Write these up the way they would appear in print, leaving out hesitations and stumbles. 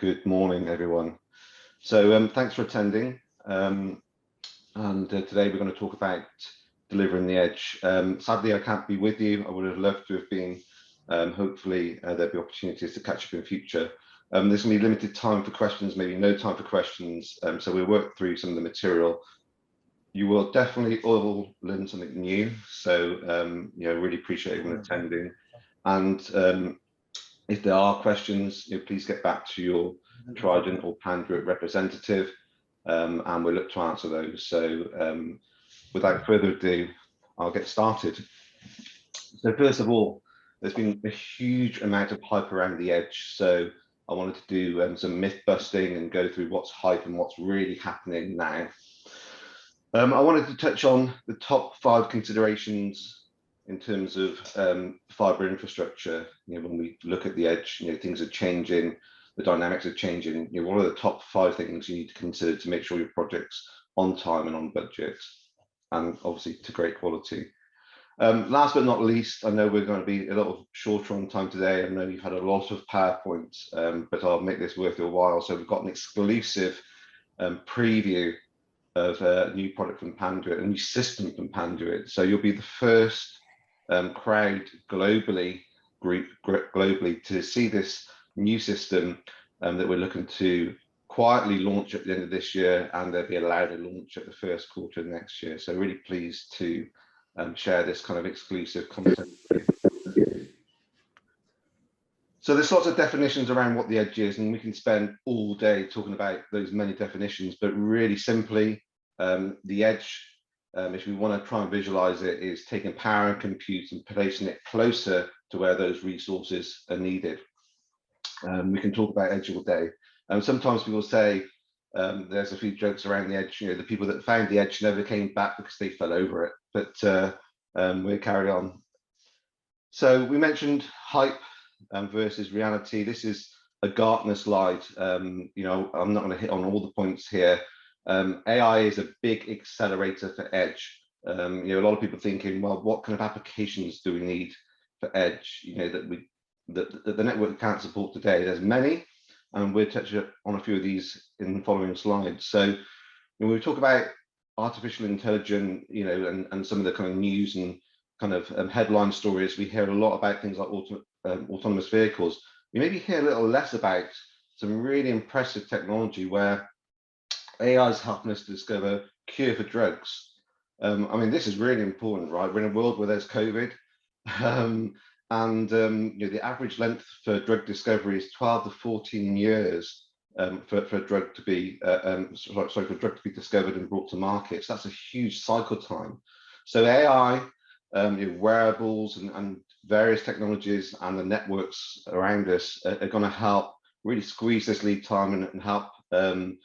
Good morning, everyone. So thanks for attending. And today we're going to talk about delivering the edge. Sadly, I can't be with you. I would have loved to have been. Hopefully, there'll be opportunities to catch up in future. There's going to be limited time for questions, maybe no time for questions. So we'll work through some of the material. You will definitely all learn something new. So really appreciate everyone attending. And if there are questions, please get back to your Trident or Panduit representative, and we'll look to answer those. So without further ado, I'll get started. So first of all, there's been a huge amount of hype around the edge. So I wanted to do some myth busting and go through what's hype and what's really happening now. I wanted to touch on the top 5 considerations in terms of fiber infrastructure. When we look at the edge, things are changing, the dynamics are changing. What are the top 5 things you need to consider to make sure your project's on time and on budget, and obviously to great quality. Last but not least, I know we're going to be a little shorter on time today. I know you've had a lot of PowerPoints, but I'll make this worth your while. So we've got an exclusive preview of a new product from Panduit, a new system from Panduit. So you'll be the first crowd globally to see this new system that we're looking to quietly launch at the end of this year, and they'll be allowed to launch at the first quarter of next year. So really pleased to share this kind of exclusive content. So there's lots of definitions around what the edge is, and we can spend all day talking about those many definitions, but really simply, the edge, if we want to try and visualize it, is taking power and compute and placing it closer to where those resources are needed. We can talk about edge all day. Sometimes people say, there's a few jokes around the edge, the people that found the edge never came back because they fell over it, but we'll carry on. So we mentioned hype versus reality. This is a Gartner slide. I'm not going to hit on all the points here. AI is a big accelerator for edge. A lot of people thinking, well, what kind of applications do we need for edge? That the network can't support today. There's many, and we'll touch on a few of these in the following slides. So when we talk about artificial intelligence, and some of the kind of news and kind of headline stories, we hear a lot about things like autonomous vehicles. We maybe hear a little less about some really impressive technology where AI is helping us to discover cure for drugs. This is really important, right? We're in a world where there's COVID, and the average length for drug discovery is 12 to 14 years for a drug to be discovered and brought to market. So that's a huge cycle time. So AI, wearables and various technologies and the networks around us are going to help really squeeze this lead time and help the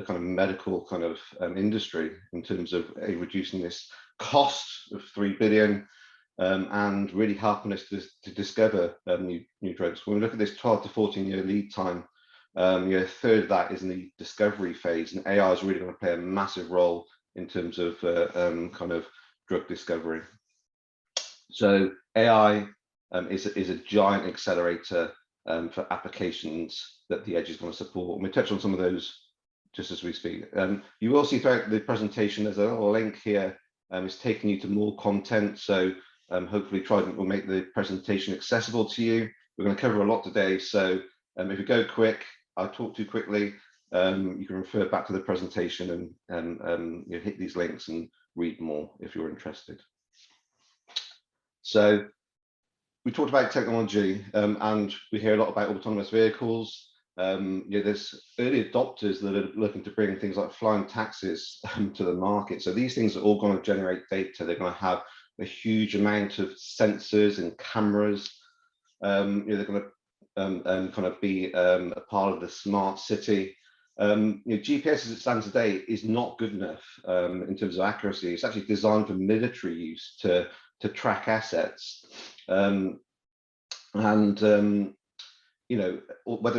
kind of medical kind of industry in terms of reducing this cost of 3 billion and really helping us to discover new drugs. When we look at this 12 to 14 year lead time, a third of that is in the discovery phase, and AI is really going to play a massive role in terms of kind of drug discovery. So AI is a giant accelerator for applications that the edge is going to support. And we touch on some of those just as we speak. You will see throughout the presentation, there's a little link here. It's taking you to more content. So hopefully Trident will make the presentation accessible to you. We're going to cover a lot today. So if you go quick, I'll talk too quickly. You can refer back to the presentation and hit these links and read more if you're interested. So we talked about technology, and we hear a lot about autonomous vehicles. There's early adopters that are looking to bring things like flying taxis to the market. So these things are all going to generate data. They're going to have a huge amount of sensors and cameras. They're going to kind of be a part of the smart city. GPS as it stands today is not good enough in terms of accuracy. It's actually designed for military use to track assets. Whether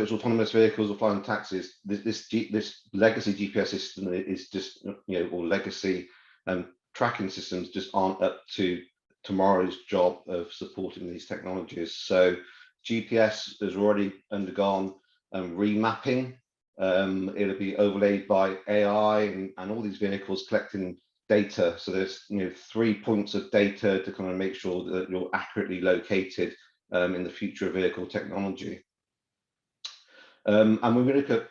it's autonomous vehicles or flying taxis, this legacy GPS system is just, or legacy tracking systems just aren't up to tomorrow's job of supporting these technologies. So GPS has already undergone remapping. It'll be overlaid by AI and all these vehicles collecting data. So there's 3 points of data to kind of make sure that you're accurately located in the future of vehicle technology. And when we look at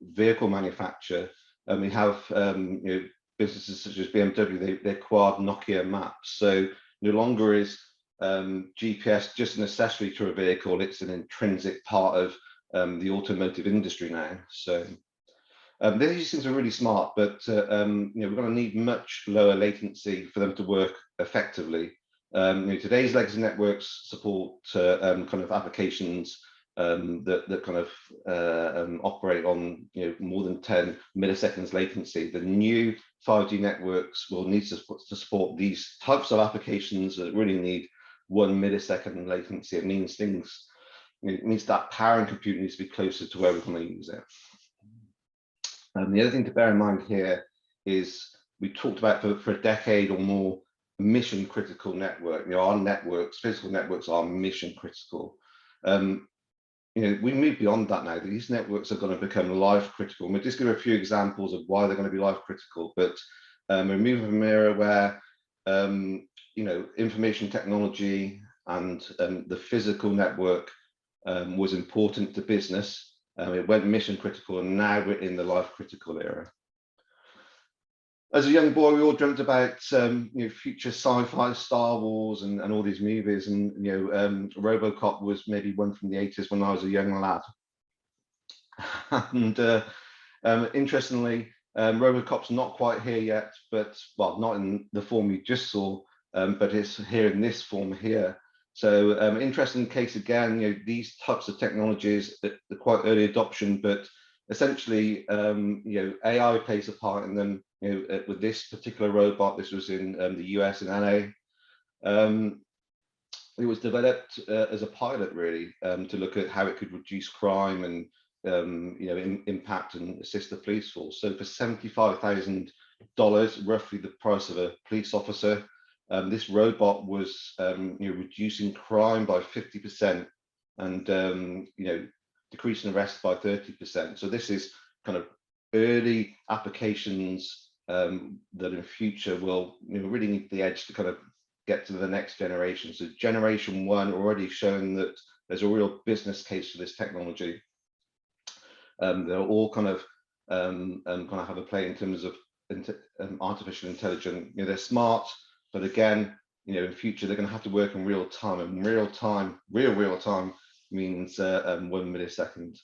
vehicle manufacture, we have businesses such as BMW. They acquired Nokia Maps. So no longer is GPS just an accessory to a vehicle; it's an intrinsic part of the automotive industry now. So these things are really smart, but we're going to need much lower latency for them to work effectively. Today's legacy networks support kind of applications that kind of operate on more than 10 milliseconds latency. The new 5G networks will need to support these types of applications that really need 1 millisecond latency. It means it means that power and compute needs to be closer to where we're going to use it. The other thing to bear in mind here is we talked about for a decade or more mission critical network. Our networks, physical networks, are mission critical. We move beyond that now. These networks are going to become life critical. And we'll just give a few examples of why they're going to be life critical. But we're moving from an era where information technology and the physical network was important to business. It went mission critical, and now we're in the life critical era. As a young boy, we all dreamt about future sci-fi, Star Wars, and all these movies. And Robocop was maybe one from the 80s when I was a young lad. And interestingly, Robocop's not quite here yet, but well, not in the form you just saw, but it's here in this form here. So interesting case again. These types of technologies, they're quite early adoption, but essentially, AI plays a part in them. With this particular robot, this was in the US in LA. It was developed as a pilot, really, to look at how it could reduce crime and impact and assist the police force. So for $75,000, roughly the price of a police officer, this robot was reducing crime by 50% and decreasing arrests by 30%. So this is kind of early applications that in future will really need the edge to kind of get to the next generation. So generation 1 already shown that there's a real business case for this technology. They're all kind of have a play in terms of artificial intelligence. They're smart, but again, in future they're going to have to work in real time, and real time means 1 millisecond.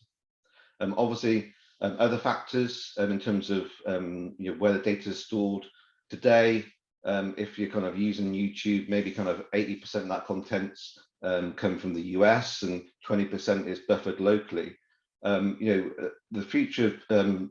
Obviously, other factors in terms of where the data is stored today. If you're kind of using YouTube, maybe kind of 80% of that content's come from the US and 20% is buffered locally. The future of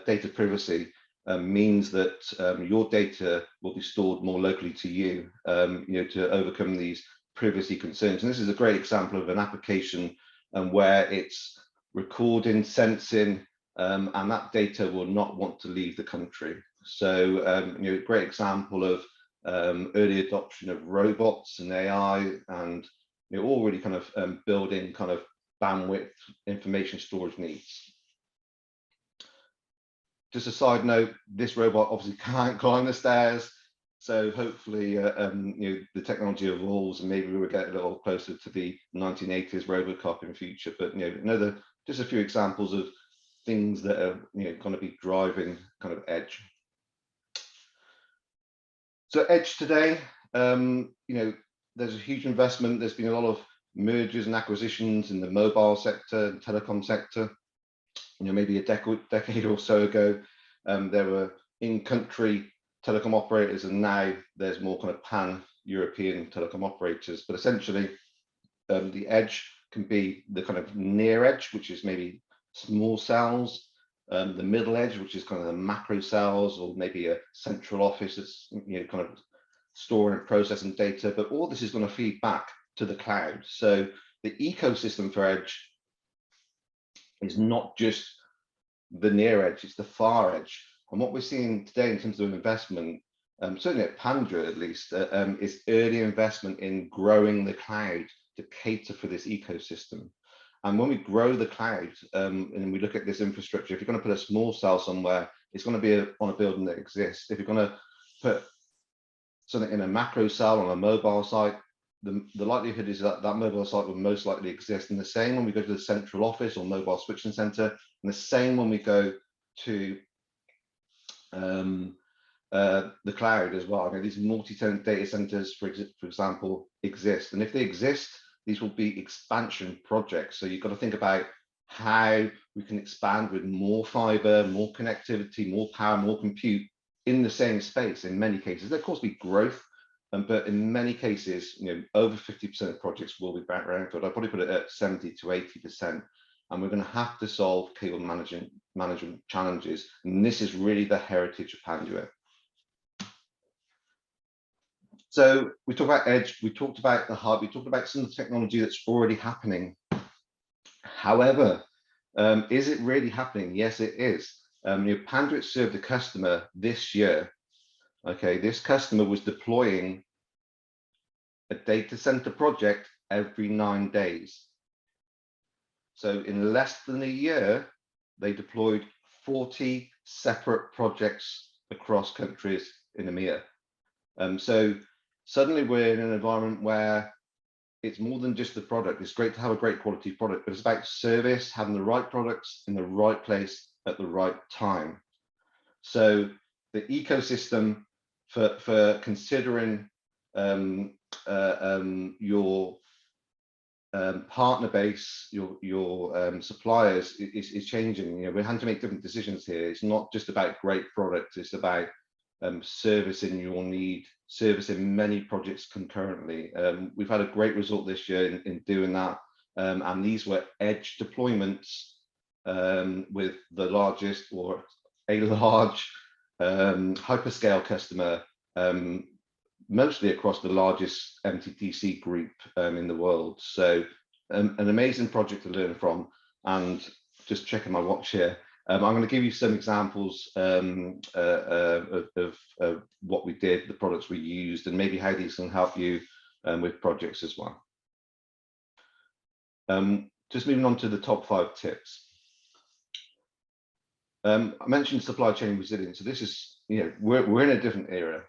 data privacy means that your data will be stored more locally to you, to overcome these privacy concerns. And this is a great example of an application where it's recording, sensing, and that data will not want to leave the country. So, a great example of early adoption of robots and AI, and all really kind of building kind of bandwidth information storage needs. Just a side note, this robot obviously can't climb the stairs, so hopefully the technology evolves and maybe we'll get a little closer to the 1980s Robocop in future. But just a few examples of things that are going to be driving kind of edge. So edge today, there's a huge investment. There's been a lot of mergers and acquisitions in the mobile sector and telecom sector. Maybe a decade or so ago, there were in-country telecom operators, and now there's more kind of pan-European telecom operators. But essentially, the edge can be the kind of near edge, which is maybe small cells, the middle edge, which is kind of the macro cells, or maybe a central office that's kind of storing and processing data. But all this is going to feed back to the cloud. So the ecosystem for edge is not just the near edge, it's the far edge. And what we're seeing today in terms of investment, certainly at Pandra at least, is early investment in growing the cloud to cater for this ecosystem. And when we grow the cloud and we look at this infrastructure, if you're going to put a small cell somewhere, it's going to be on a building that exists. If you're going to put something in a macro cell on a mobile site, the likelihood is that that mobile site will most likely exist. And the same when we go to the central office or mobile switching center, and the same when we go to the cloud as well. I mean, these multi-tenant data centers, for example, exist. And if they exist, these will be expansion projects. So you've got to think about how we can expand with more fiber, more connectivity, more power, more compute in the same space. In many cases, there of course be growth, but in many cases, over 50% of projects will be brownfield. I'd probably put it at 70 to 80%. And we're going to have to solve cable management challenges. And this is really the heritage of Panduit. So we talked about edge, we talked about the hub, we talked about some of the technology that's already happening. However, is it really happening? Yes, it is. Panduit served a customer this year. Okay, this customer was deploying a data center project every 9 days. So in less than a year, they deployed 40 separate projects across countries in EMEA. So suddenly we're in an environment where it's more than just the product. It's great to have a great quality product, but it's about service, having the right products in the right place at the right time. So the ecosystem for considering your partner base, your suppliers is changing. We're having to make different decisions here. It's not just about great products, it's about servicing your need, servicing many projects concurrently. We've had a great result this year in doing that, and these were edge deployments with the largest or a large hyperscale customer, mostly across the largest MTTC group in the world. So an amazing project to learn from. And just checking my watch here, I'm going to give you some examples of what we did, the products we used, and maybe how these can help you with projects as well. Just moving on to the top 5 tips. I mentioned supply chain resilience. So this is, we're in a different era.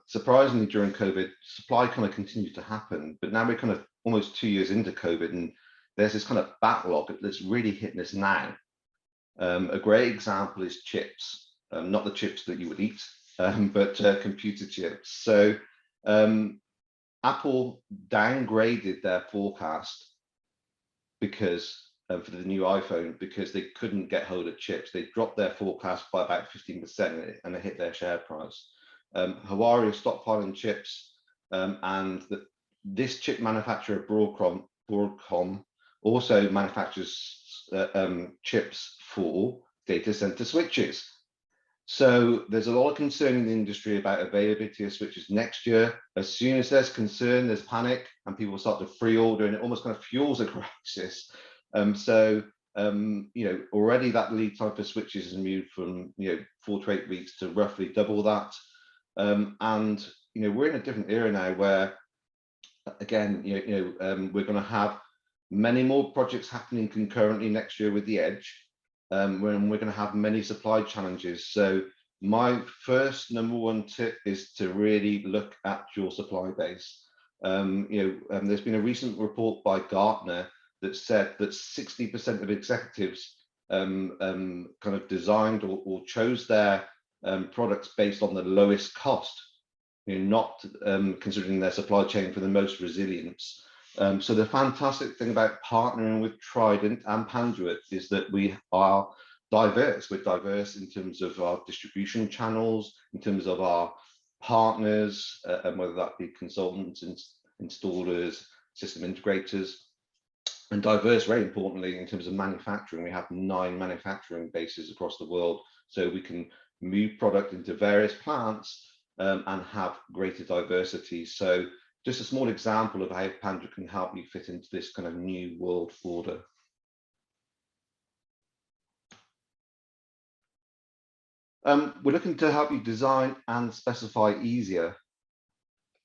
Surprisingly, during COVID, supply kind of continued to happen, but now we're kind of almost 2 years into COVID, and there's this kind of backlog that's really hitting us now. A great example is chips, not the chips that you would eat, but computer chips. So Apple downgraded their forecast because for the new iPhone, because they couldn't get hold of chips. They dropped their forecast by about 15% and it hit their share price. Huawei is stockpiling chips, and this chip manufacturer, Broadcom, also manufactures chips for data center switches. So there's a lot of concern in the industry about availability of switches next year. As soon as there's concern, there's panic, and people start to pre-order, and it almost kind of fuels a crisis. Already that lead time for switches has moved from 4 to 8 weeks to roughly double that. And we're in a different era now where, again, we're going to have many more projects happening concurrently next year with the edge, when we're going to have many supply challenges. So my first #1 tip is to really look at your supply base. There's been a recent report by Gartner that said that 60% of executives kind of designed or chose their products based on the lowest cost, not considering their supply chain for the most resilience. So the fantastic thing about partnering with Trident and Panduit is that we are diverse. We're diverse in terms of our distribution channels, in terms of our partners, and whether that be consultants, installers, system integrators, and diverse, very importantly, in terms of manufacturing. We have 9 manufacturing bases across the world, so we can move product into various plants and have greater diversity. So just a small example of how Panduit can help you fit into this kind of new world order. We're looking to help you design and specify easier.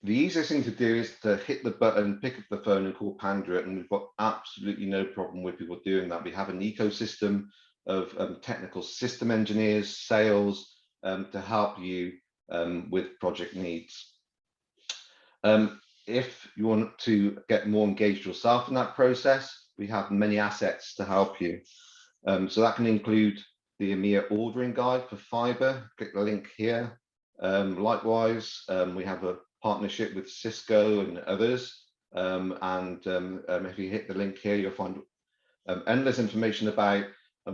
The easiest thing to do is to hit the button, pick up the phone and call Panduit, and we've got absolutely no problem with people doing that. We have an ecosystem of technical system engineers, sales, to help you with project needs. If you want to get more engaged yourself in that process, we have many assets to help you. So that can include the EMEA ordering guide for fiber. Click the link here. Likewise, we have a partnership with Cisco and others. If you hit the link here, you'll find endless information about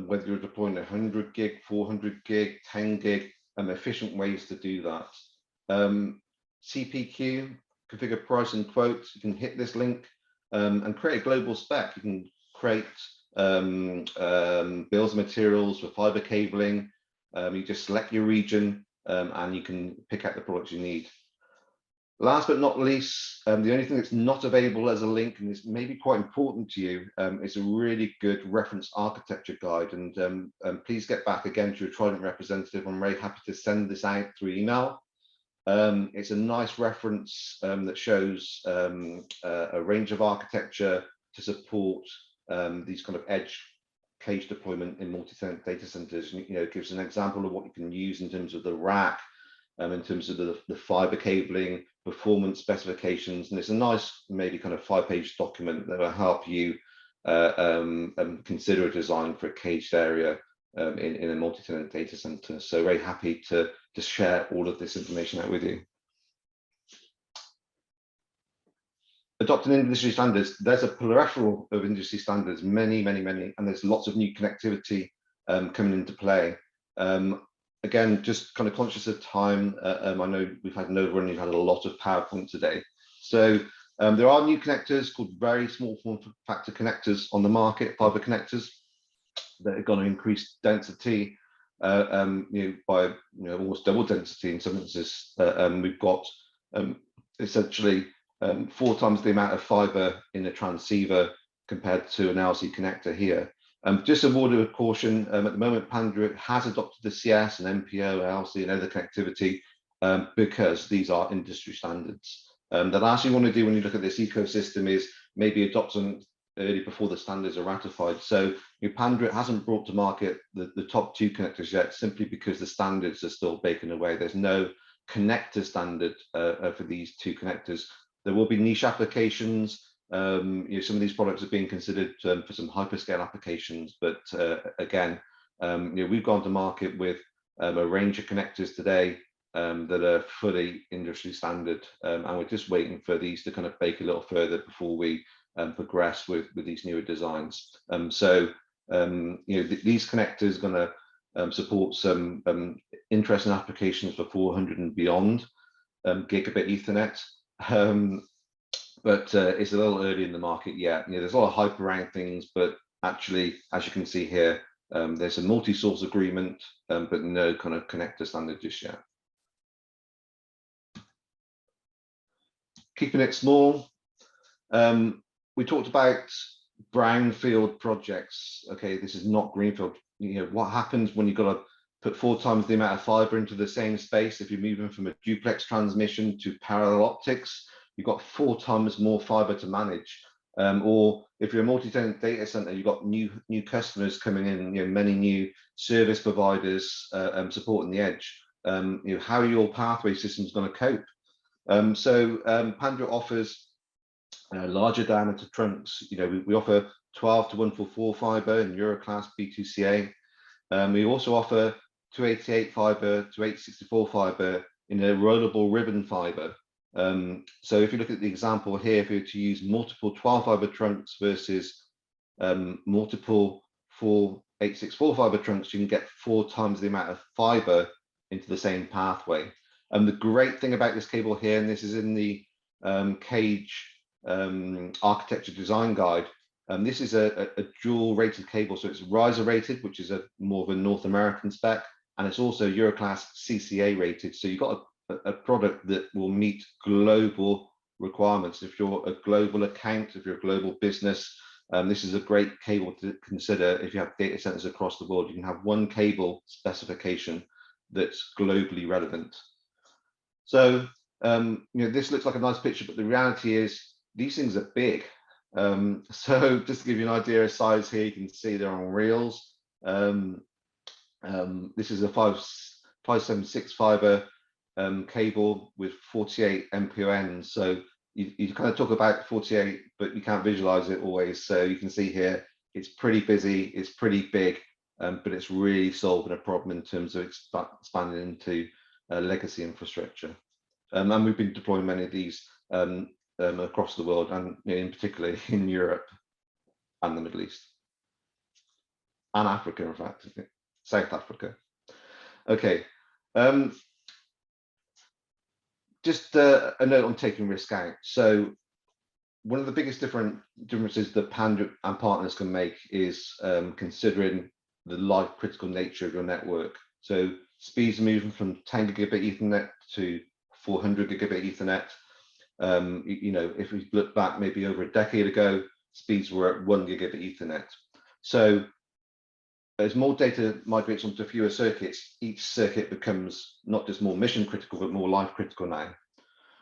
whether you're deploying 100 gig, 400 gig, 10 gig, efficient ways to do that. CPQ, configure price and quotes. You can hit this link and create a global spec. You can create bills of materials for fiber cabling. You just select your region and you can pick out the products you need. Last but not least, the only thing that's not available as a link, and this may be quite important to you, is a really good reference architecture guide. And please get back again to your Trident representative. I'm very happy to send this out through email. It's a nice reference that shows a range of architecture to support these kind of edge cage deployment in multi-tenant data centers. You know, it gives an example of what you can use in terms of the rack, in terms of the fiber cabling, performance specifications, and it's a nice, maybe kind of 5-page document that will help you consider a design for a caged area in a multi-tenant data center. So very happy to share all of this information out with you. Adopting industry standards, there's a plethora of industry standards, many, and there's lots of new connectivity coming into play. Again, just kind of conscious of time. I know we've had an overrun, you've had a lot of PowerPoint today. So there are new connectors called very small form factor connectors on the market, fiber connectors, that are going to increase density by almost double density in some instances. We've got essentially 4 times the amount of fiber in a transceiver compared to an LC connector here. Just a word of caution, at the moment, Panduit has adopted the CS and MPO, LC, and other connectivity because these are industry standards. The last thing you want to do when you look at this ecosystem is maybe adopt them early before the standards are ratified. So Panduit hasn't brought to market the top 2 connectors yet, simply because the standards are still baking away. There's no connector standard for these 2 connectors. There will be niche applications. Some of these products are being considered for some hyperscale applications, but again, we've gone to market with a range of connectors today that are fully industry standard, and we're just waiting for these to kind of bake a little further before we progress with these newer designs. These connectors are going to support some interesting applications for 400 and beyond gigabit Ethernet. But it's a little early in the market yet. There's a lot of hype around things, but actually, as you can see here, there's a multi-source agreement, but no kind of connector standard just yet. Keeping it small, we talked about brownfield projects. Okay, this is not greenfield. What happens when you've got to put 4 times the amount of fiber into the same space? If you're moving from a duplex transmission to parallel optics, you've got 4 times more fiber to manage. Or if you're a multi-tenant data center, you've got new customers coming in, many new service providers supporting the edge. How are your pathway systems going to cope? Panduit offers larger diameter trunks. We offer 12 to 144 fiber in Euroclass B2CA. We also offer 288 fiber to 864 fiber in a rollable ribbon fiber. So if you look at the example here, if you were to use multiple 12 fiber trunks versus multiple 864 fiber trunks, you can get 4 times the amount of fiber into the same pathway. And the great thing about this cable here, and this is in the cage architecture design guide, this is a dual rated cable. So it's riser rated, which is more of a North American spec, and it's also Euroclass CCA rated. So you've got a product that will meet global requirements. If you're a global account, if you're a global business, this is a great cable to consider. If you have data centers across the world, you can have one cable specification that's globally relevant. So This looks like a nice picture, but the reality is these things are big. So just to give you an idea of size here, you can see they're on reels. This is a 576 fiber cable with 48 MPON. So you kind of talk about 48, but you can't visualize it always. So you can see here, it's pretty busy, it's pretty big, but it's really solving a problem in terms of expanding into legacy infrastructure. And we've been deploying many of these across the world, and in particular in Europe and the Middle East and Africa, in fact, South Africa. Okay, just a note on taking risk out. So one of the biggest differences that Panda and partners can make is considering the life critical nature of your network. So speeds are moving from 10 gigabit Ethernet to 400 gigabit Ethernet. If we look back maybe over a decade ago, speeds were at 1 gigabit Ethernet. So as more data migrates onto fewer circuits, each circuit becomes not just more mission critical, but more life critical now.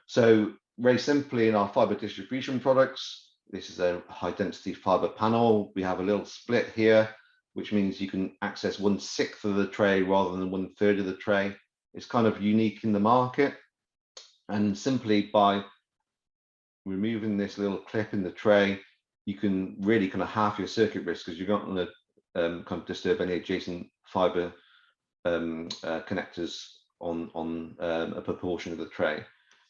So very simply, in our fiber distribution products, this is a high density fiber panel. We have a little split here, which means you can access 1/6 of the tray rather than 1/3 of the tray. It's kind of unique in the market. And simply by removing this little clip in the tray, you can really kind of halve your circuit risk, because you're not going to kind of disturb any adjacent fiber connectors on a proportion of the tray.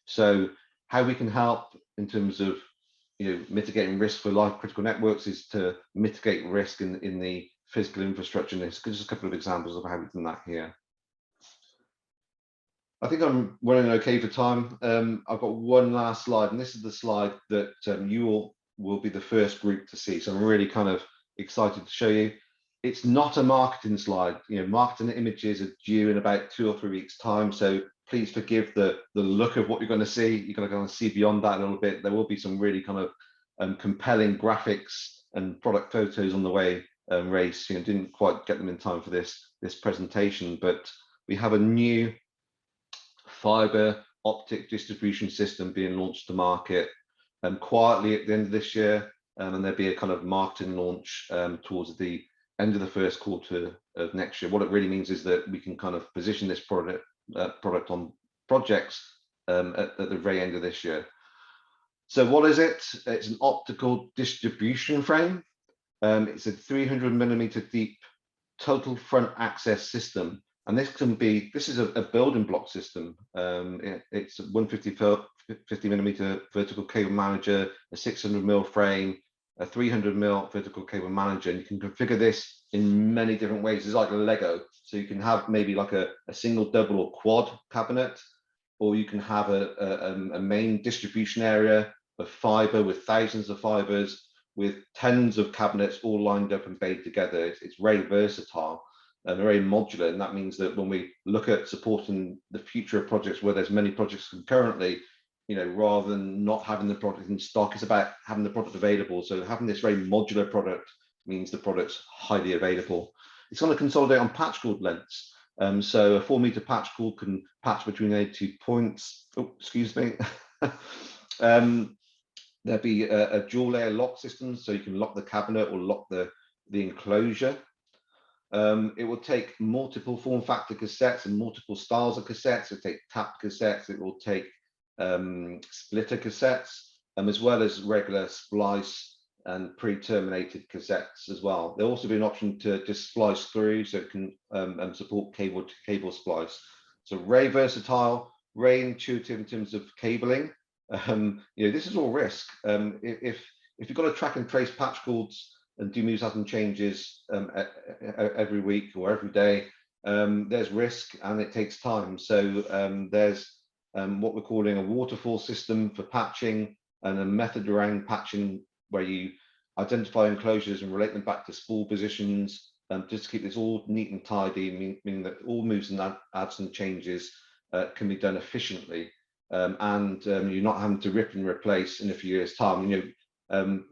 So how we can help in terms of mitigating risk for life critical networks is to mitigate risk in the physical infrastructure. And there's just a couple of examples of how we've done that here. I think I'm running okay for time. I've got one last slide, and this is the slide that you all will be the first group to see. So I'm really kind of excited to show you. It's not a marketing slide. Marketing images are due in about 2 or 3 weeks' time. So please forgive the look of what you're going to see. You're going to kind of see beyond that a little bit. There will be some really kind of compelling graphics and product photos on the way. Race, didn't quite get them in time for this presentation, but we have a new fiber optic distribution system being launched to market quietly at the end of this year, and there'll be a kind of marketing launch towards the end of the first quarter of next year. What it really means is that we can kind of position this product on projects at the very end of this year. So what is it? It's an optical distribution frame. It's a 300mm deep total front access system. And this is a building block system. It's a 150mm vertical cable manager, a 600mm frame, a 300mm vertical cable manager, and you can configure this in many different ways. It's like a Lego. So you can have maybe like a single, double, or quad cabinet, or you can have a main distribution area of fiber with thousands of fibers with tens of cabinets all lined up and bayed together. It's very versatile and very modular, and that means that when we look at supporting the future of projects where there's many projects concurrently, rather than not having the product in stock, it's about having the product available. So having this very modular product means the product's highly available. It's going to consolidate on patch cord lengths. So a 4-meter patch cord can patch between any 2 points. Oh, excuse me. There'll be a dual layer lock system, so you can lock the cabinet or lock the enclosure. It will take multiple form factor cassettes and multiple styles of cassettes. It will take tap cassettes. It will take splitter cassettes, as well as regular splice and pre-terminated cassettes as well. There'll also be an option to just splice through, so it can support cable to cable splice. So very versatile, very intuitive in terms of cabling. This is all risk. If you've got to track and trace patch cords and do moves and changes every week or every day, there's risk and it takes time. So there's what we're calling a waterfall system for patching, and a method around patching where you identify enclosures and relate them back to spool positions, just to keep this all neat and tidy, meaning that all moves and adds and changes can be done efficiently, and you're not having to rip and replace in a few years' time.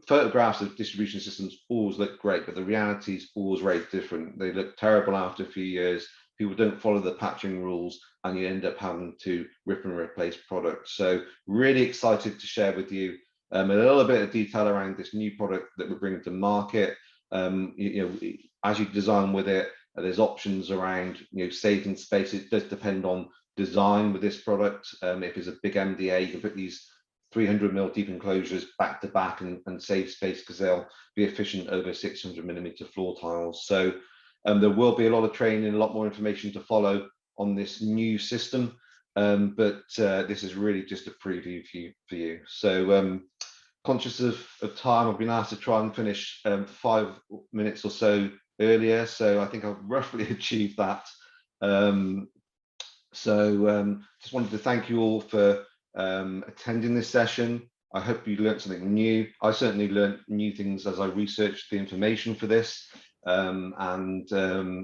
Photographs of distribution systems always look great, but the reality is always very different. They look terrible after a few years. people don't follow the patching rules, and you end up having to rip and replace products. So really excited to share with you a little bit of detail around this new product that we're bringing to market. As you design with it, there's options around saving space. It does depend on design with this product. If it's a big MDA, you can put these 300mm deep enclosures back to back and save space because they'll be efficient over 600mm floor tiles. So there will be a lot of training, a lot more information to follow on this new system, but this is really just a preview for you. So conscious of time, I've been asked to try and finish 5 minutes or so earlier, so I think I've roughly achieved that. Just wanted to thank you all for attending this session. I hope you learned something new. I certainly learned new things as I researched the information for this, and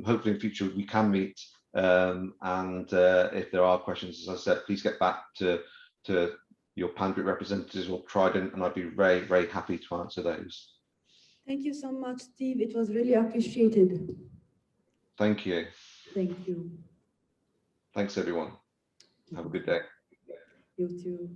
hopefully in future we can meet, and if there are questions, as I said, please get back to your Pandric representatives or Trident, and I'd be very, very happy to answer those. Thank you so much, Steve. It was really appreciated. Thank you. Thank you. Thanks, everyone. Have a good day. You too.